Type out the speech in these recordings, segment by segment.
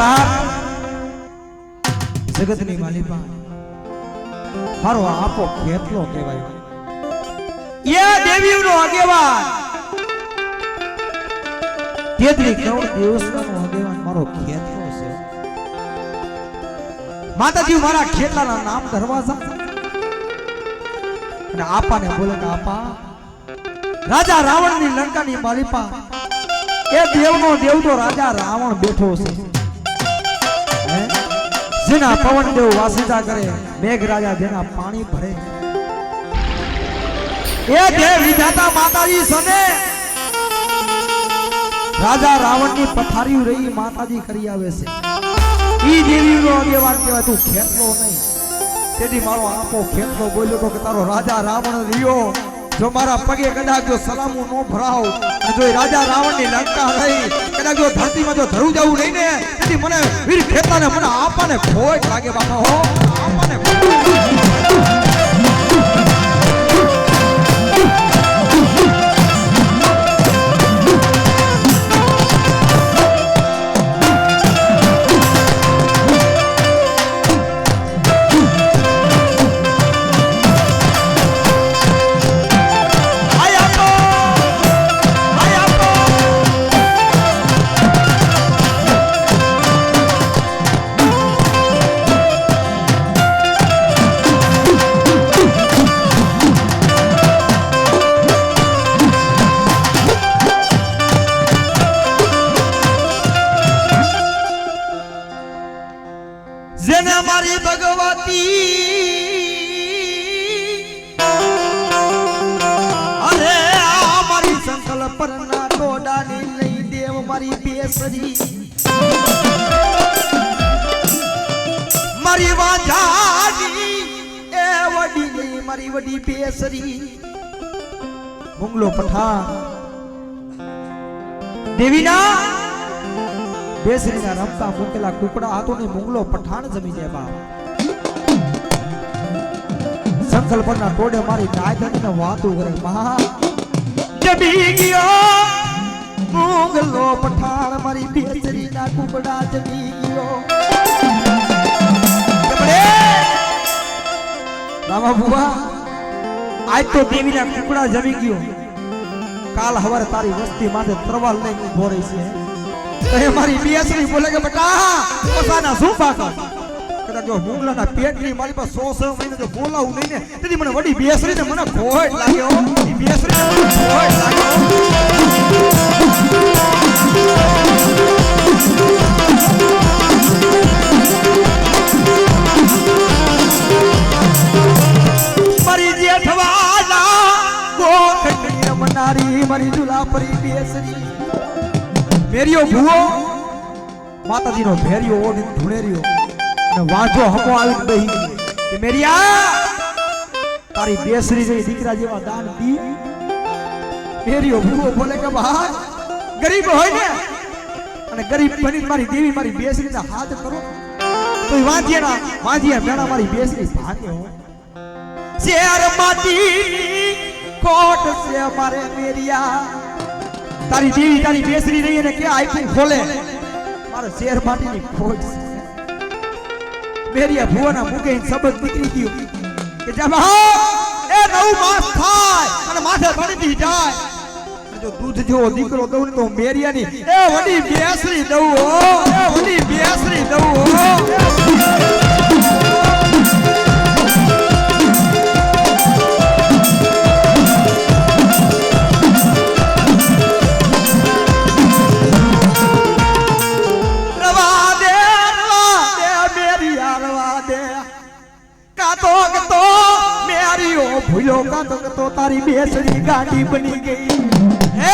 માલિપા જગતની માલિપા મારો આપો કેટલો કહેવાય એ દેવીનો આગેવાન 33 કરોડ દિવસનો આગેવાન મારો ખેતરો છે માતાજી મારા ખેતલાના નામ દરવાજા અને આપાને બોલે કે આપા રાજા રાવણની લંકાની માલિપા એ દેવનો દેવ તો રાજા રાવણ બેઠો છે જેના પવન દેવ વાસિતા કરે મેઘ રાજા જેના પાણી ભરે એ દેવ વિધાતા માતાજી સને રાજા રાવણની પથારી રહી માતાજી કરી આવે છે ઈ દેવીનો આગેવાન કહેવાય તું ખેતલો નહીં તેથી મારો આપો ખેતલો બોલ્યો તો કે તારો રાજા રાવણ રહ્યો જો મારા પગે કદાચ જો સલામું નો ભરાવ જો રાજા રાવણની લંકા રહી કદાચ જો ધરતીમાં જો ધરું જવું નહીં ને તેથી મને વીર ખેતાને મને આપાને ખોટ લાગે બાપા હો આપાને જેને મારી ભગવતી અરે આ મારી સંકલ્પ પરના ટોડાની લઈ દેવ મારી બેસરી મારી વાજાની એ વડી લઈ મારી વડી બેસરી મુંગલો પઠાણ દેવીના બેસરીના રમતા મૂકેલા કુકડા હાથોની મુંગલો પઠાણ જમી જાય બાપ સંકલ્પના ટોડે મારી નાયદનને વાતું કરે મહા જમી ગયો મુંગલો પઠાણ મારી બેસરીના કુકડા જમી ગયો રામા બુવા આજ તો દેવીના કુકડા જમી ગયો કાલ હવારે તારી વસ્તી માથે તરવાલ લઈને ઉભો રહી છે એ મારી બેસરી બોલે કે બેટા પોતાના શું પાકા કદાચ જો મુંગલાના પેટની મારી પાસે 100 મહિને જો બોલાવું નહીં ને તેથી મને વડી બેસરી ને મને ખોટ લાગ્યો ઈ બેસરી ને મને ખોટ લાગ્યો મારી જેઠવાલા ગોખની રમનારી મારી દુલાપરી બેસરી મેરિયો ભૂવો માતાજીનો ભેરિયો ઓઢી ધુણેરિયો અને વાંચો હમો આવી દઈ કે મેરિયા તારી બેસરી જેવી દીકરા જેવા દાન દી મેરિયો ભૂવો બોલે કે ભાઈ ગરીબ હોય ને અને ગરીબ બની મારી દેવી મારી બેસરીના હાથ કરો તો વાંજિયા મેણા મારી બેસરી ભાગે હો શેર માટીની કોટ છે મારે મેરિયા તારી દેવી તારી બેસરી રહી અને કે આઈફોન ખોલે મારો શેર માટીની ખોજ મેરિયા ભુવાના મુખે શબ્દ નીકળી ગયો કે જબ એ 9 માસ થાય અને માથે પડી જાય જો દૂધ જેવો દીકરો દઉં ને તો મેરિયાની એ વડી બેસરી દઉં હો એ વડી બેસરી દઉં હો ભૂલો કાતો તો તારી બેસરી ગાડી બની ગઈ હે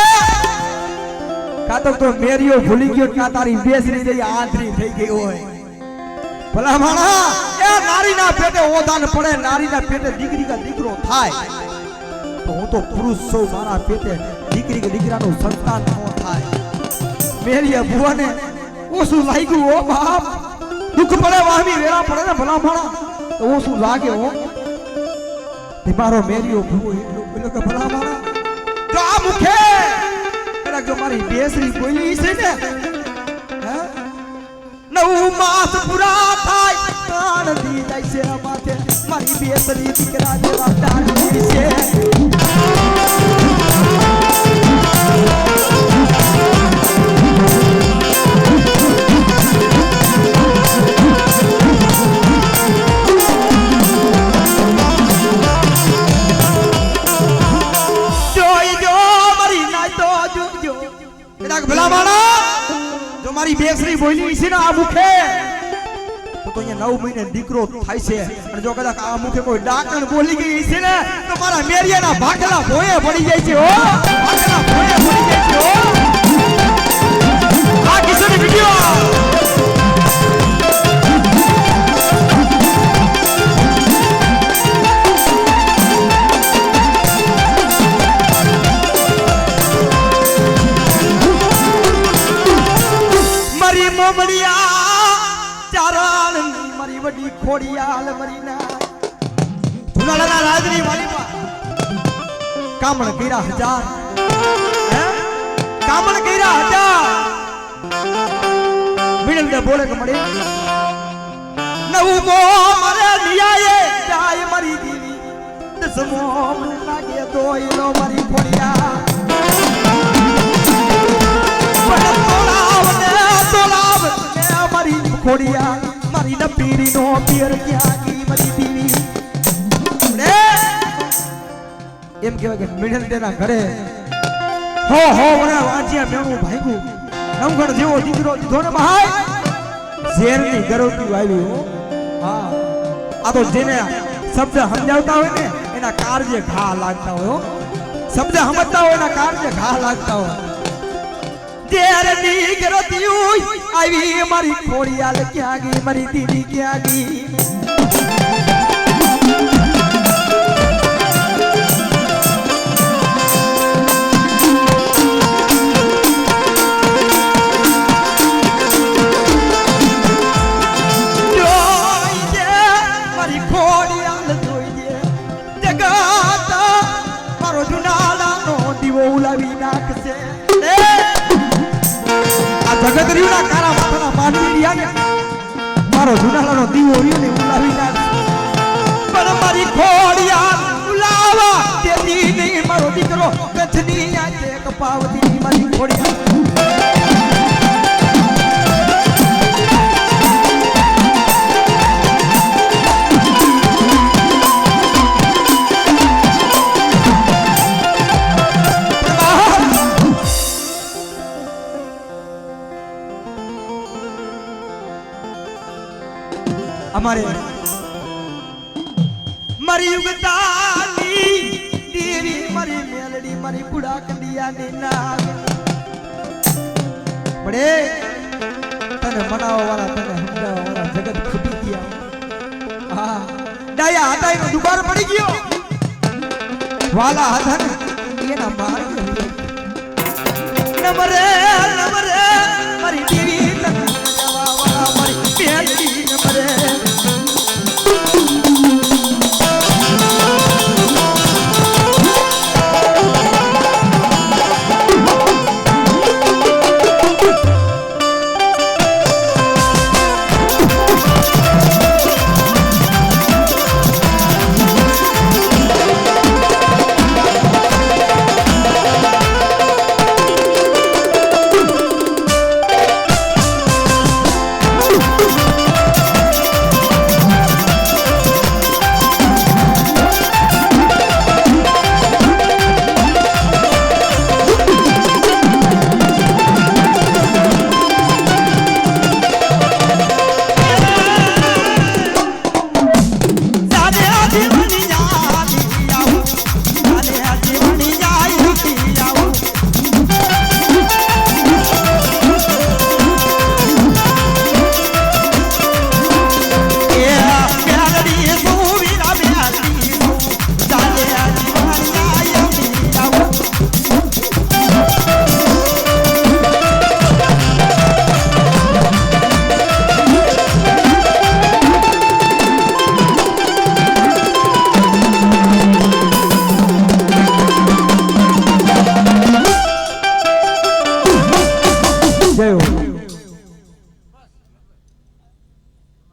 કાતો તો મેરિયો ભૂલી ગયો કે તારી બેસરી જઈ આંધળી થઈ ગઈ હોય ભલા માણા એ નારીના પેટે ઓધાન પડે નારીના પેટે દીકરી કે દીકરો થાય તો હું તો પુરુષ છું મારા પેટે દીકરી કે દીકરાનું સંતાન ન થાય મેરિયા ભુવાને ઓછું લાગ્યું હો બાપ દુઃખ પડે વાહમી વેરા પડે ને ભલા માણા તો ઓછું લાગે હો મારો મેરિયો ભૂવો એટલું બોલ્યો કે ભલા મારા જો આ મુખે કદાચ જો મારી બેસરી બોલી છે ને 9 માસ પૂરા થાય કાન દી જાય છે માથે મારી બેસરી દીકરા જેવા ડાળી છે ભલા માણા જો મારી બેસરી બોલી છે ને આ મુખે તો અહીંયા 9 મહિને દીકરો થાય છે અને જો કદાચ આ મુખે કોઈ ડાકણ બોલી ગઈ છે ને તો મારા મેરિયાના ભાગલા ભોયે પડી જાય છે હો ભાગલા ભોયે પડી જાય છે હો આ કિશોરી વિડિયો વડી ખોડિયાલ મરીના જુનાળાના રાજની વાલીમાં કામણ કર્યા 1000 હે કામણ કર્યા 1000 મિડલ દે બોલે કે મળી નવું મો મારે નિયાએ જાય મરી દીવી દસમો મને લાગે તો એનો મરી ખોડિયા પણ તોલાવ ને મરી ખોડિયા મારી ન પીરી નો પીર ક્યાં ગઈ મારી દીવી એમ કહેવાય કે મિડલ દેના ઘરે હો મને વાંચ્યા મેણું ભાગ્યું નવગણ જેવો દીકરો દીધો ને ભાઈ ઝેરની ગરોટી આવી હો હા આ તો જેને શબ્દ સમજાવતા હોય ને એના કાર્ય ઘા લાગતા હોય હો શબ્દ સમજતા હોય એના કાર્ય ઘા લાગતા હોય ઝેરની ગરોટી આવી મારી ખોડિયાલ ક્યાં ગઈ મારી દીદી ક્યાં ગઈ મારી ખોડિયાલ જોઈએ જગત મારો જુનાળાનો દીવો ઉલાવી નાખશે જગતરીના કારા માથાના પાણી રહ્યા મારો જુનાળાનો દીવો રહ્યો ને ઉલાવી નાખ પણ મારી ખોડિયાલ ઉલાવા તેની નહીં મારો દીકરો કચ્છની આંખે કપાવતી મારી ખોડિયાલ અમારે મારી યુગતાની દેવી મારી મેલડી મારી બુડા કંડિયાની નાગ બડે તને મનાવવા વાળા તને સમજાવવા વાળા જગત ખૂટી ગયા હા ડાયા હતા એનો દુબાર પડી ગયો વાલા હતા ને એના માર નમરે મારી દેવી તને મનાવવા વાળા મારી મેલડી નમરે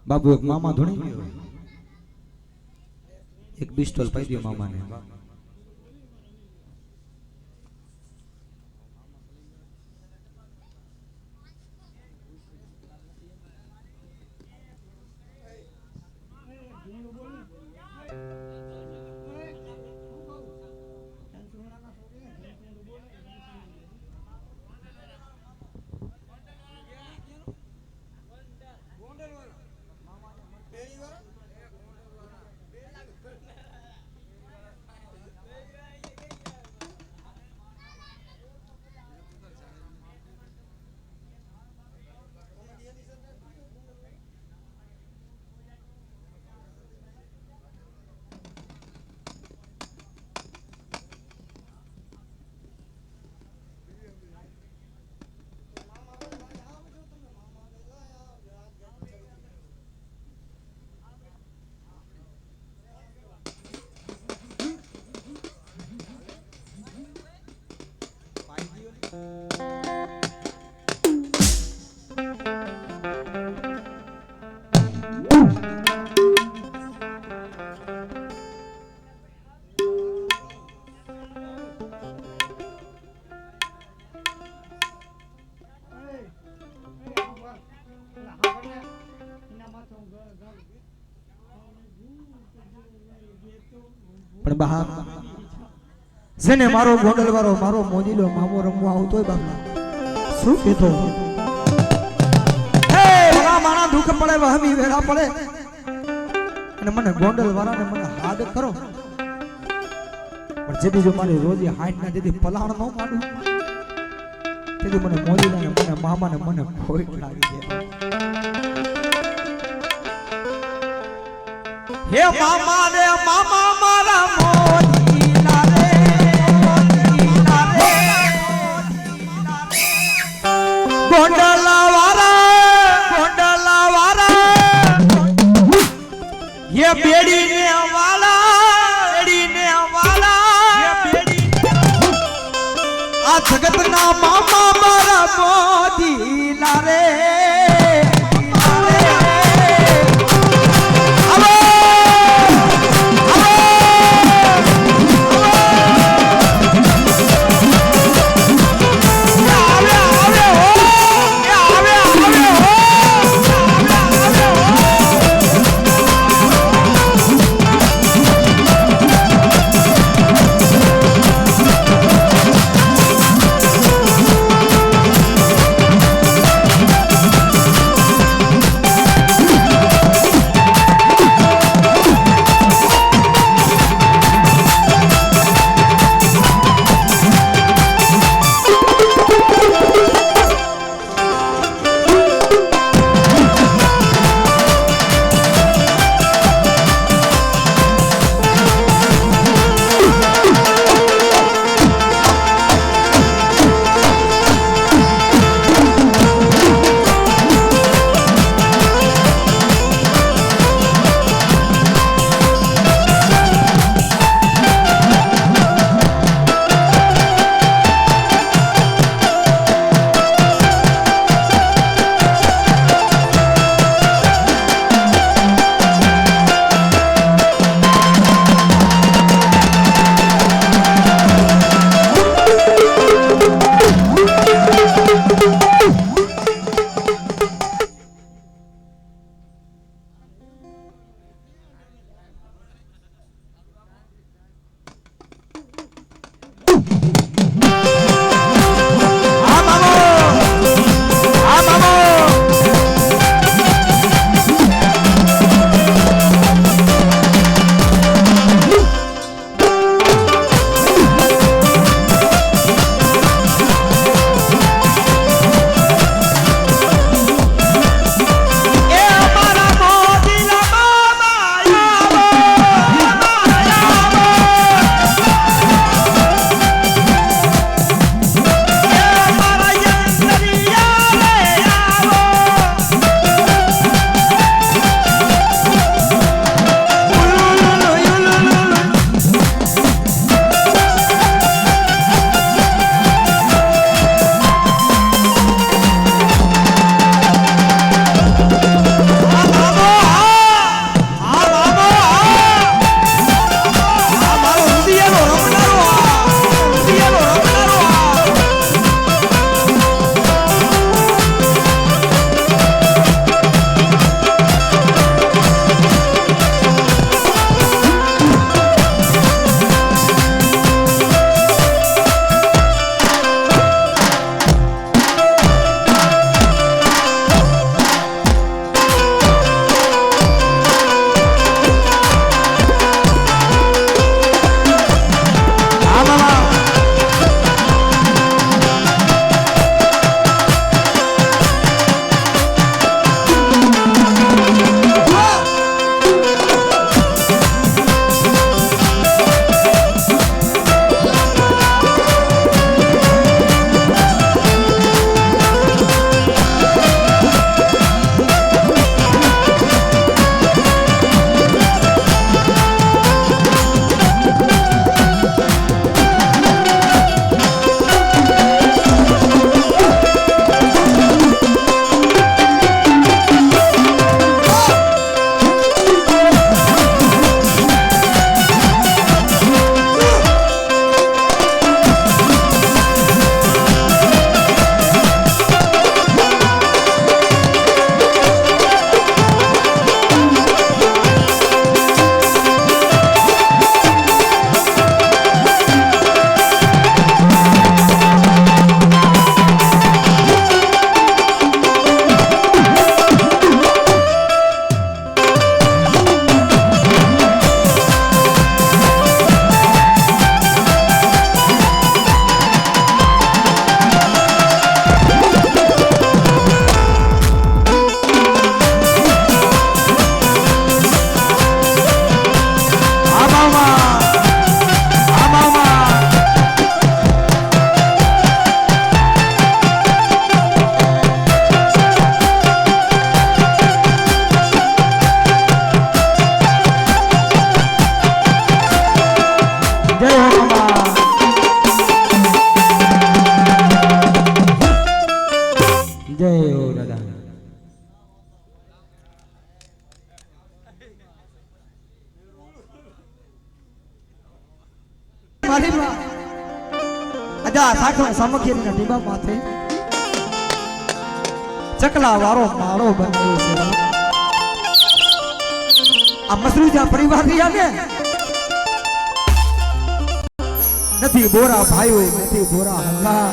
બાબુ એક મામા ધોણી ગયો એક પિસ્તોલ પાઈ દો મામાને પણ બહાર જેને મારો ગોંડલ વાળો મારો મોજીલો મામો રમવા આવતો હોય બાપા શું કહેતો હે મારા દુઃખ પડે વહમી વેળા પડે અને મને ગોંડલ વાળાને મને હાડ કરો પણ જેથી જો મારી રોજી હાઈટ ના જેથી પલાણ ન માંડું તેથી મને મોજીલાને મને મામાને મને ખોટ લાગી જાય હે મામા રે મામા મારા મોજીલા રે ગોંડલા વાળા ये बेड़ी ने वाला ये बेड़ी आ जगत ना मामा मारा मोजीला रे મીઠા સાખર સામગ્રીના ડીબા માથે ચકલા વાળો માળો બનાવ્યો છે આ મસરૂજા પરિવાર રહ્યા ને નથી બોરા ભાઈઓ નથી બોરા હંગા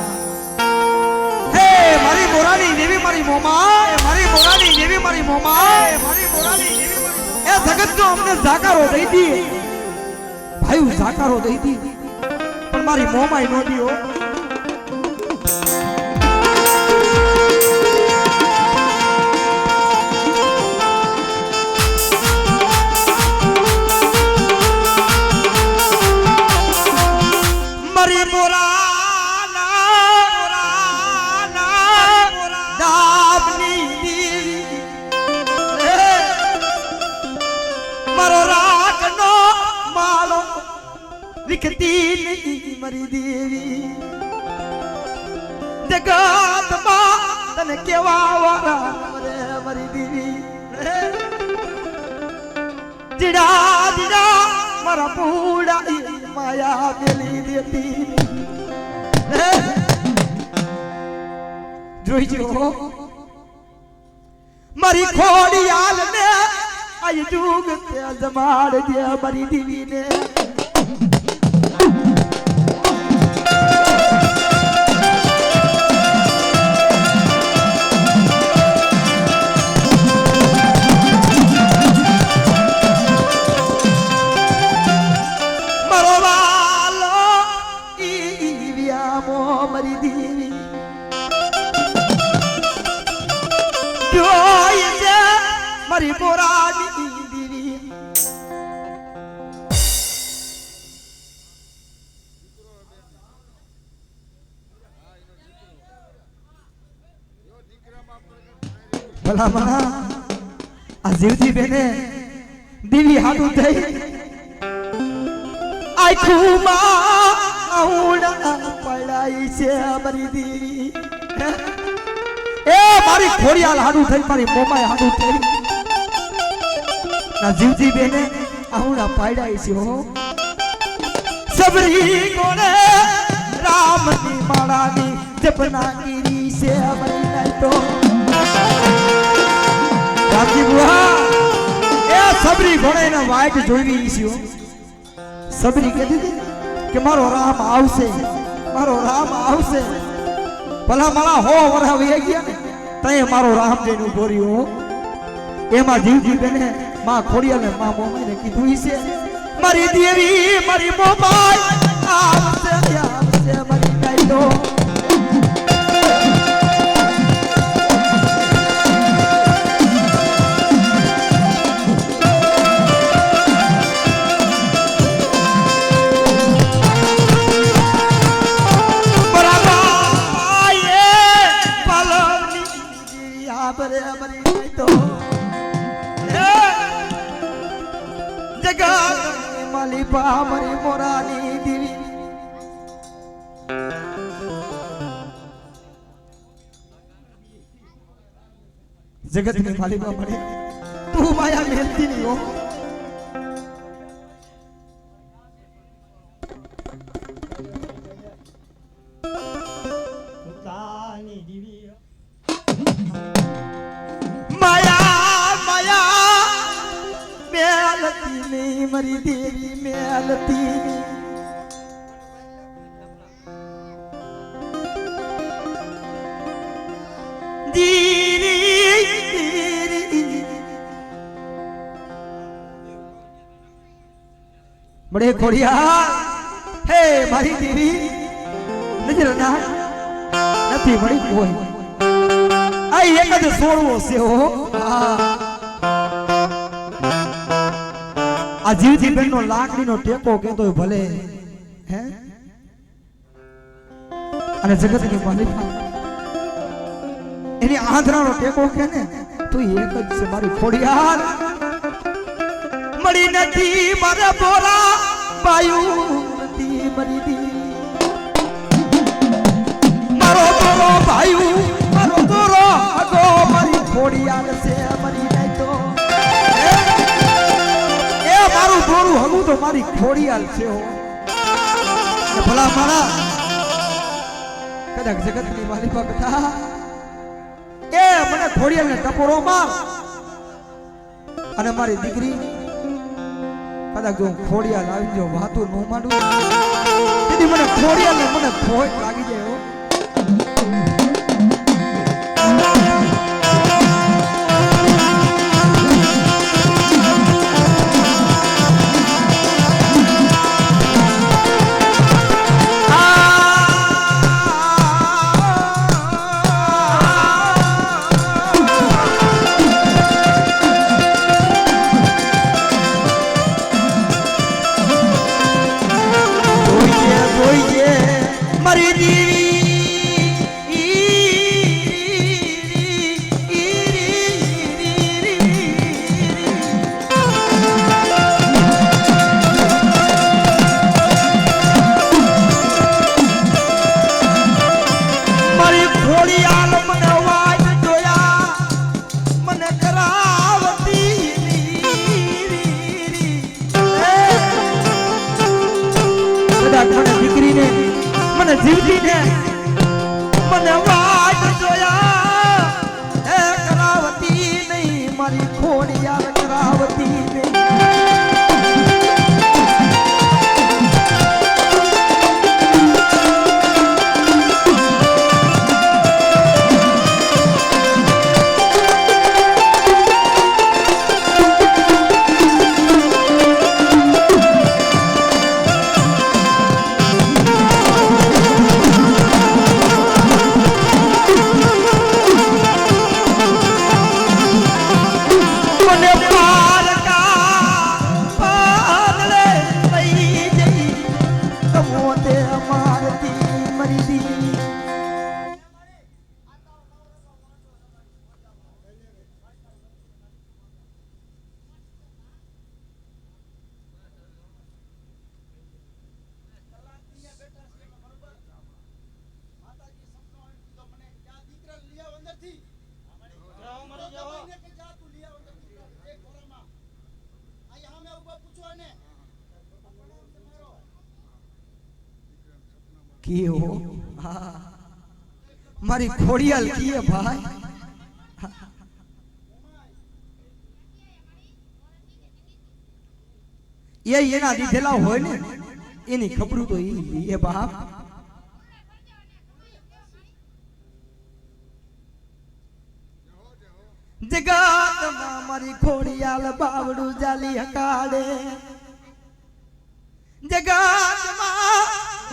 હે મારી બોરાની દેવી મારી મોમા મારી બોરાની દેવી મારી મોમા મારી બોરાની દેવી એ જગત નો અમને જાકારો દઈ દી ભાઈઓ જાકારો દઈ દી પણ મારી મોમાઈ નો દીઓ મારી બોરાના દાબની દેવી મારો રાખનો માળો વિખતી નહીં મારી દેવી જગતમાં તને કેવા વારા મારી દેવી જીડા જીડા મારા પૂડા માયા મેલી દેતી જોઈ જો મારી ખોડિયાલ ને આય જુગ તે જમાડ દે મારી દેવી ને મારી બોરાની દેવી ભલા મણા આ જીવજી બેને દેવી હાડું થઈ આખુમાં આઉડા પડાઈ છે મારી દેવી એ મારી ખોડિયાલ હાડું થઈ મારી મોમાય હાડું થઈ ના જીવજી બેને આઉડા પાડ્યા છે હો સબરી કોને રામની માળાની જપના ગીરી છે અમારી નાઈ તો રામજી બુઆ એ સબરી કોને ને વાઈટ જોઈ છે સબરી કહેતી કે મારો રામ આવશે ભલા મારા હો વરા વી ગયા ને તય મારો રામ જઈને ઉભો રહ્યો એમાં જીવજી બેને માં ખોડિયાને માં મોમાઈને કીધું છે મારી દેવી મારી મોમાઈ આવશે મારી કાઈડો મારી મોરાની દેવી જગતની માલિકા મળે તું માયા મેલતી નહીં હો મારી દેવી મેલતી બડે ખોડિયા હે મારી દેવી નજર ના નથી મળી કોઈ આ એક જ સોળવો છે હો આ જીવજી બેનનો લાકડીનો ટેકો કેતો ભલે હે અને જગતની માલિકા એની આંધળાનો ટેકો કે ને તો એક જ છે મારી ખોડિયાર મળી નથી મારા બોરા પાયું નથી મરી દી મારો બોરો પાયું મારો બોરો અગો મારી ખોડિયાર છે મરી નહીં તો મારું બોરું હગું તો મારી ખોડિયાલ છે હો ભલા મારા કદાચ જગતની માલિકા બેઠા એ મને ખોડિયાલને ટપોરો માર અને મારી દીકરી કદાચ જો ખોડિયાલ આવી જો વાતું ન માંડું તેથી મને ખોડિયાલને મને ખોટ લાગી જાય હો જીવતીને મને વાટ જોયા એ કરાવતી નહીં મારી ખોડિયાલ કરાવતી નહીં किए हो मारी खोड़ियाल किए भाई ये ना दीधेला होय ने एनी खबरू तो ये बाप जगत में मारी खोड़ियाल बावड़ू जाली हकाड़े जगत में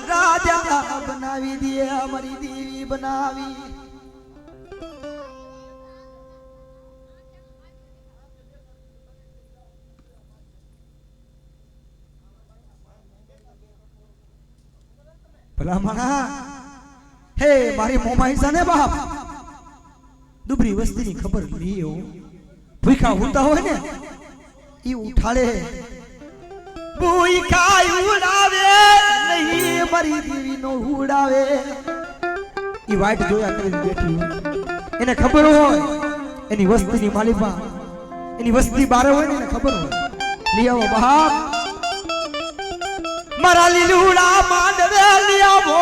राजा बनावी दिए हमारी देवी बनावी भला मना हे मारी मोमाई सने बाप दुबरी वस्ती ની ખબર લી હો ભૂખા હોતા હોય ને ઈ ઉઠાડે ભૂખા ઉડાવે નહીં મારી દેવી નો ઉડાવે ઈ વાઈટ જોયા કરીને બેઠી એને ખબર હોય એની વસ્તી ની માલિકા એની વસ્તી બારે હોય ને એને ખબર હોય લી આવો બાપ મારા લીલુડા માંડવે લી આવો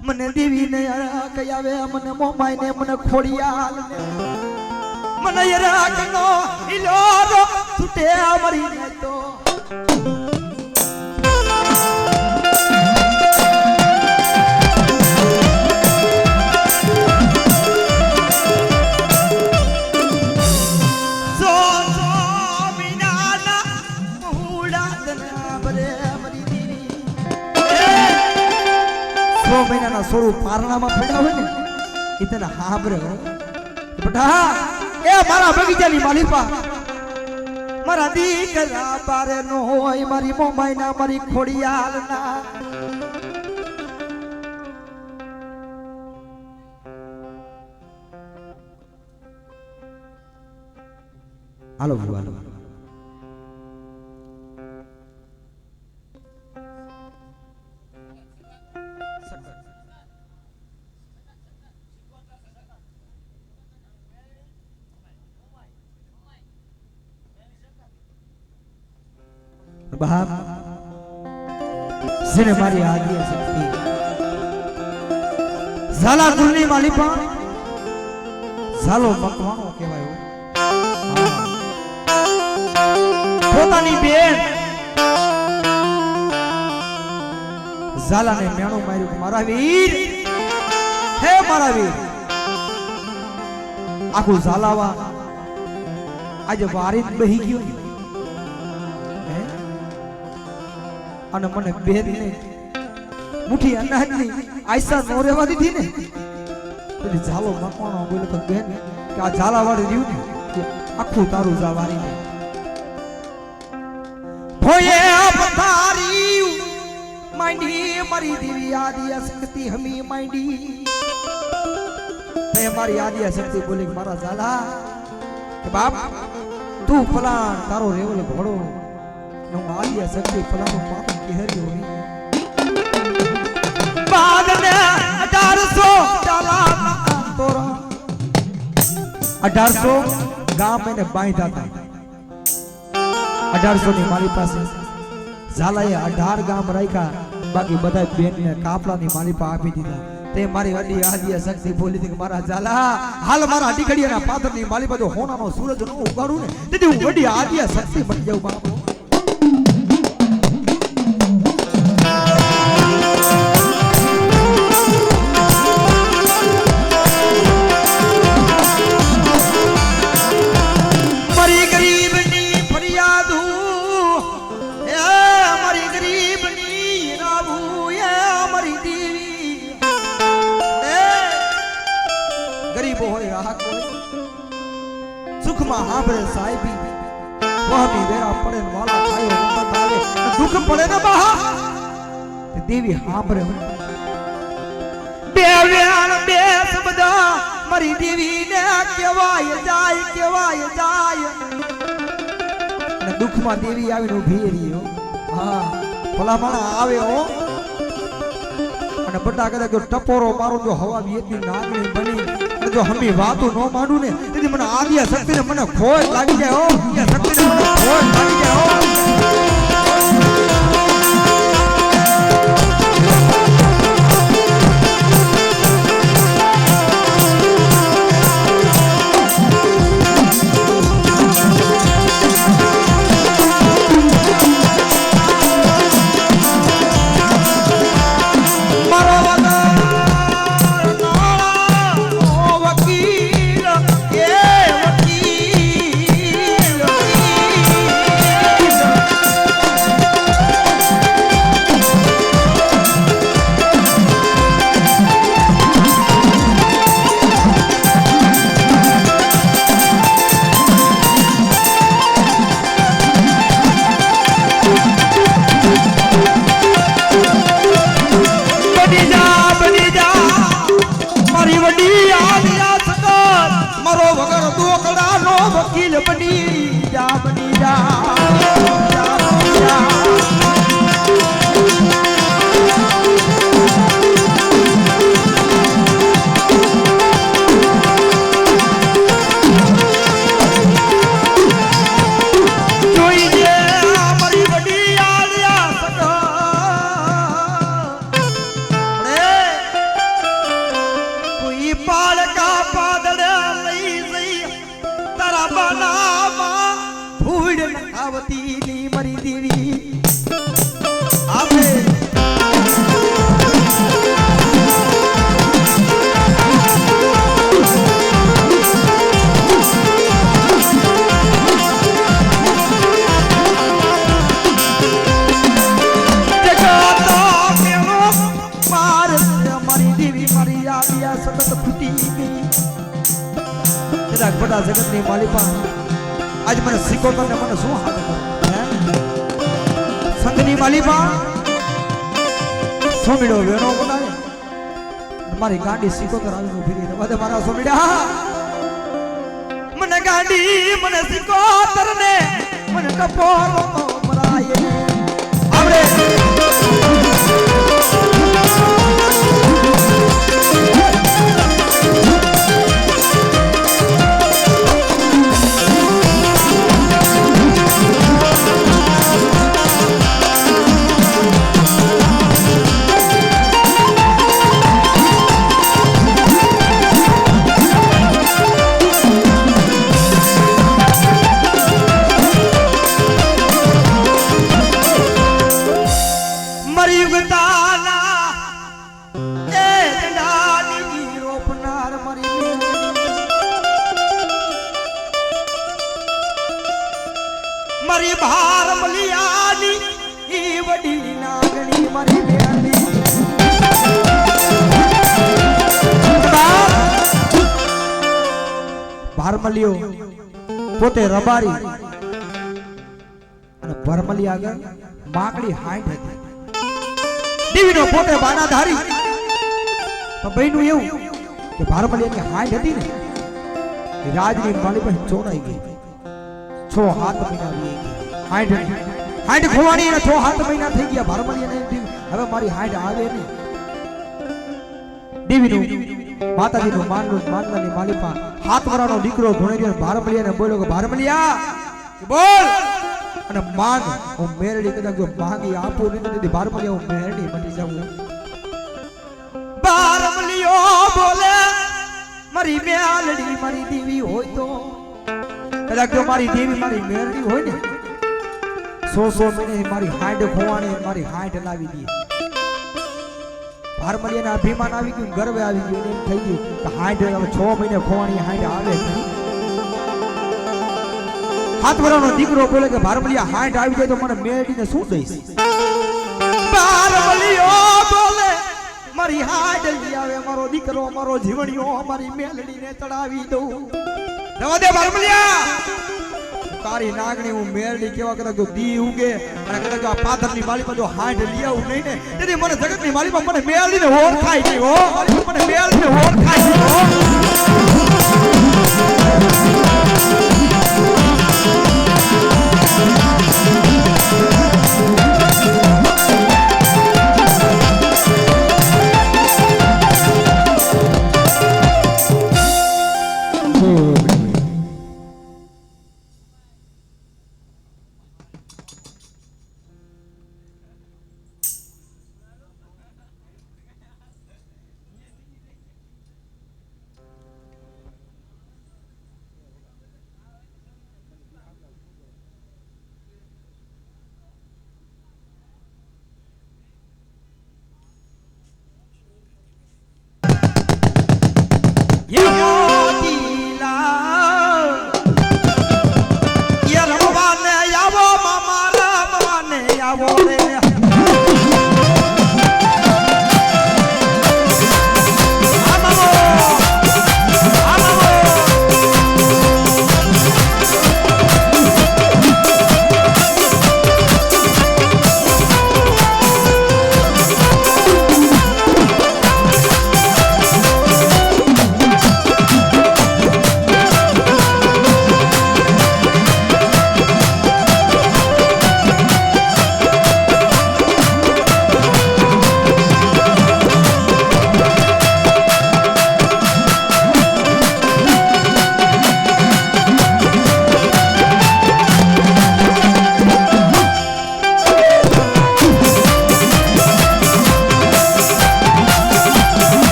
મને દેવી ને કયાવે મને મોમાઈ ને મને ખોડિયાલ ને મને યરાકનો ઇલોરો છૂટે મરી ને તો મહિનાના સ્વરૂપ પારણામાં પડ્યા હોય ને એ તને હાંભળે બેટા એ મારા બગીચાની માલિકા મારા દીકરા બારે નો હોય મારી મોમાઈના મારી ખોડિયાલના હાલો હાલો बाप जिन्हें हमारी आदि शक्ति ઝાલા કુલની માલિપા ઝાલો મકવાનો કહેવાય પોતાની બેન ઝાલાને મેણું માર્યું કે મારા વીર હે મારા વીર આખું ઝાલાવા આજે વારી બહી ગયો અને મને બેન ને મુઠી અનાજની આયસા નો રહેવા દીધી ને પેલી ઝાલો મકવાનો બોલે તો બેન કે આ ઝાલા વાળી રહ્યું ને કે આખું તારું ઝાવારી ને ભોયે પથારી માંડી મારી દેવી આદિ શક્તિ હમી માંડી તે મારી આદિ શક્તિ બોલી મારા ઝાલા કે બાપ તું ફલાણ તારો રેવલ ઘોડો હું આદિ શક્તિ ફલાણો પાપ કેહરી હોઈ બાદને 1800 ચાલા તોરા 1800 ગામ એને બાંધ્યા હતા 1800 ની મારી પાસે ઝાલાએ 18 ગામ રાખ્યા બાકી બધા બેનને કાપલાની માલિપા આપી દીધા તે મારી અડી આદિ શક્તિ બોલી હતી કે મારા ઝાલા હાલ મારા અડીખડીયાના પાથરની માલિપા જો હોનાનો સૂરજ નો ઉગાડું ને તેથી હું વડી આદિ શક્તિ બની જાઉં બાપુ પડે ને બહા દેવી હાંભરે બે વ્યાણ બે શબ્દ મારી દેવી ને કેવાય જાય અને દુખમાં દેવી આવીને ઊભી રહી હો હા ભલા માણા આવે હો અને બટા કદાચ જો ટપોરો મારો જો હવા વેતી નાગણી બની અને જો હમી વાતું ન માંડું ને તેથી મને આદિ શક્તિને મને ખોજ લાગી જાય હો કે શક્તિને મને ખોજ લાગી જાય હો જગતની માલિપા આજ મને સિકોતર ને મને શું હાથ સંતની માલિપા સોમીડો વેણો બોલાવે મારી ગાડી સિકોતર આવીને ઉભી રહી બધે મારા સોમીડા મને ગાડી મને સિકોતર ને મને ટપોરો મરાય આવડે મારી મેલડી મારી ભાર મલિયાની ઈ વડી નાગણી મારી મેલડી ભાર મલિયો પોતે રબારી અને ભરમલી આગળ માકડી હાંઠ હતી દેવીનો પોતે બાણાધારી તો બહેનું એવું કે ભારમલિયાની હાંઠ હતી ને એ રાજની માળી પર ચોરાઈ ગઈ 6 હાથ મહિના વી ગઈ હાંઠ ખોવાણી અને 6 હાથ મહિના થઈ ગયા ભારમલિયાને હવે મારી હાંઠ આવે નહીં દેવીનું માતાજીનું માનવાની માલિપા હાથવરાનો દીકરો ધોણેરિયો ભારમલિયાને બોલ્યો કે ભારમલિયા બોલ અને માંગ હું મેરડી કદાચ જો માંગી આપું નથી ભારમલિયા હું મેરડી બની જાઉં ભારમલિયો બોલે મારી મેલડી મારી દેવી હોય તો કદાચ જો મારી દેવી મારી મેરડી હોય ને 100 મહિને મારી હાંડ ખોવાણી મારી હાંડ લાવી દી ભારમલિયાના અભિમાન આવી ગયું ગર્વ આવી ગયું એમ થઈ ગયું કે હાંડ હવે 6 મહિને ખોવાણી હાંડ આવે હાથવરાનો દીકરો બોલે કે ભારમલિયા હાંડ આવી જાય તો મને મેળીને શું દઈશ ભારમલિયો બોલે મારી હાંડ લઈ આવે મારો દીકરો મારો જીવણીઓ મારી મેલડીને ચડાવી દઉં રવા દે ભારમલિયા તારી નાગણી હું મેરડી કેવા કદાચ દી ઉગે અને કદાચ આ પાથરની માળીમાં જો હાંડ લઈ આવું નહીં ને તેથી મને જગતની માળીમાં મને મેરડીને ઓળખાય નહીં હો મને મેરડીને ઓળખાય નહીં હો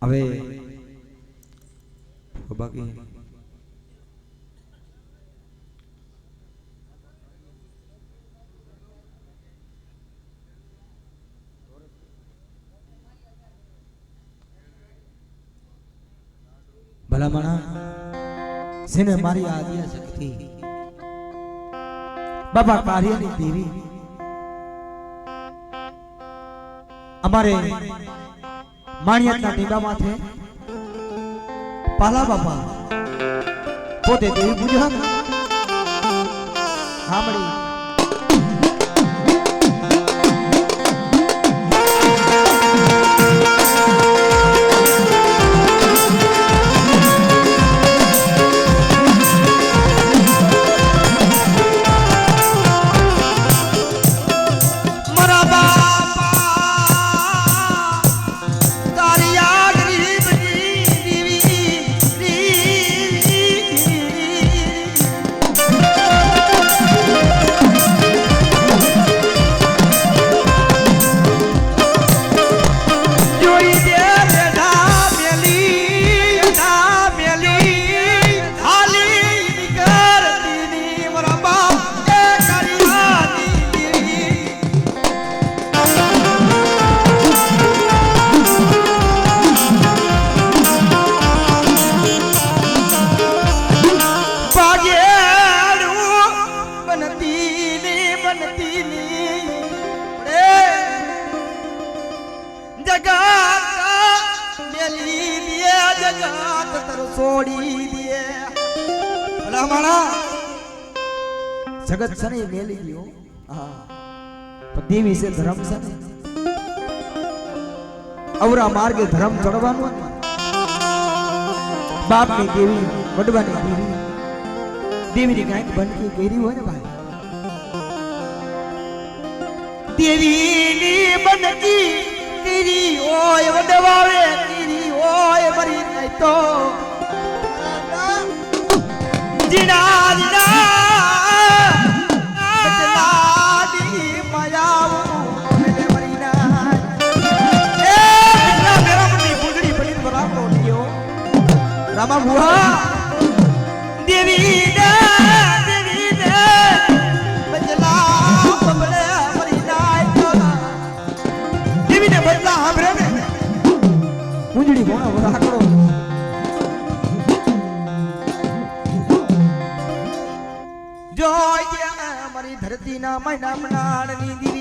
હવે બાકી ભલામણા સિને મારી આદ્ય શક્તિ બાબા કાર્યની દેવી અમારે માણિયાતના ટીબા માથે પાલા બાપા પોતે દેવી પૂજક સાંભળી जगत सने मेली दियो हाँ देवी से धर्म सने अवरा मार्गे धर्म चढ़वानो बाप ने देवी वडवा ने देवी ने कांईक बनकी केरी होय ने भाई देवी नी बनकी केरी होय वडवावे केरी होय मरी नहीं तो जीना जीना रामा बुआ देवी ने बदला बबले मरी नाय देवी ने बदला हमरे ने कुंजड़ी कोना वरा करो जोय मरी धरती ना मैना मनाड़नी देवी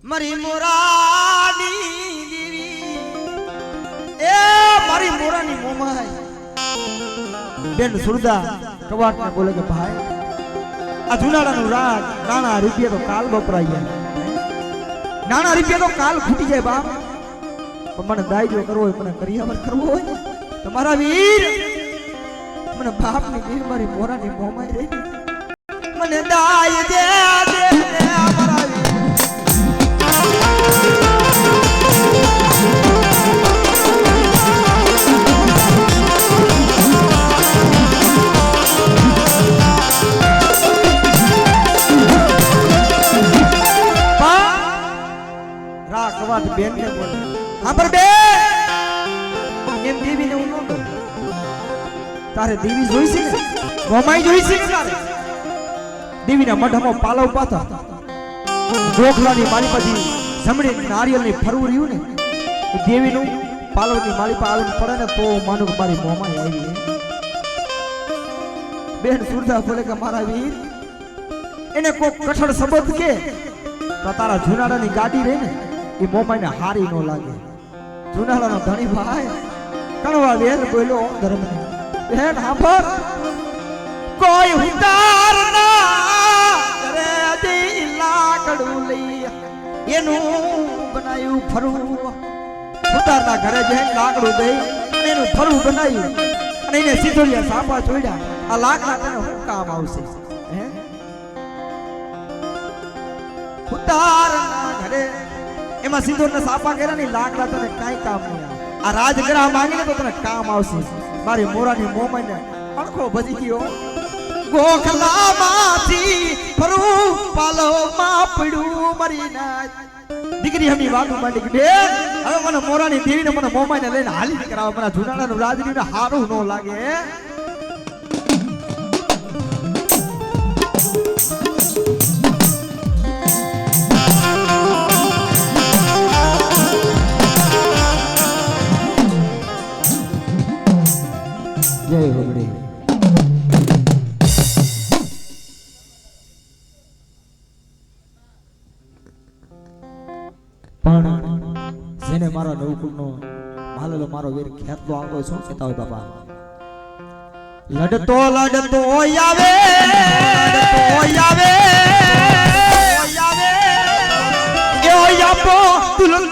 मरी मोरानी देवी ए मरी मोरानी मोमाई बेन सुरदा कवाट ने बोले के भाई आ जुनाड़ानु राज नाना रुपया तो काल बपराई जाय नाना रुपया तो काल फूटी जाय बाप पण मने दायજો करवो होय मने करियावर करवो होय તમારા વીર મને બાપ ની વીર મારી મોરાની મોમાઈ રે મને દાય દે દે અમારા વીર राकवात बेन ने बोले हां पर बे एम देवी ने उनो दो तारे देवी જોઈ છે ને મોમાઈ જોઈ છે ને તારે દેવીના મઢમાં પાલવ પાતા ગોખલાની મારી પાછી જમણી નારિયેળની ફરવું રહ્યું ને દેવીનું પાલવની માળી પર આવીને પડે ને તો માનું કે મારી મોમાં આવી બેન સુરધા બોલે કે મારા વીર એને કોઈ કઠણ શબ્દ કે તો તારા જુનાડાની ગાડી રહી ને એ મોમાઈને હારી ન લાગે જુનાડાનો ધણી ભાઈ કણવા વેર બોલ્યો ધર્મ બેન હાંભળ કોઈ ઉતાર ના કરે દી લાકડું લઈ એનું બનાયું ફરું ઉતારના ઘરે જઈને લાકડું દઈ એનું ફરું બનાવ્યું અને એને સિંધોડિયા સાપા ચોડ્યા આ લાકડા તને શું કામ આવશે હે ઉતારના ઘરે એમાં સિંધોરના સાપા કર્યા ને લાકડા તને કાંઈ કામ નહીં આવે આ રાજગ્રહ માંગીને તો તને કામ આવશે મારી મોરાની મોમાઈને અણખો ભજી ગયો ગોખલામાંથી ફરું પાલોમાં પડ્યું મરી ના દીકરી હમી વાતું માંડી કે બેન હવે મને મોરાની દેવીને મને મોમાઈને લઈને હાલી કરાવ મને જુનાડાનું રાજડીને હારું ન લાગે જય હોબડી પણ જેને મારો નવકુળનો માલલો મારો વીર ખેતલો આવતો શું કહેતા હોય બાપા લડતો લડતો આવે એ આપો તુલન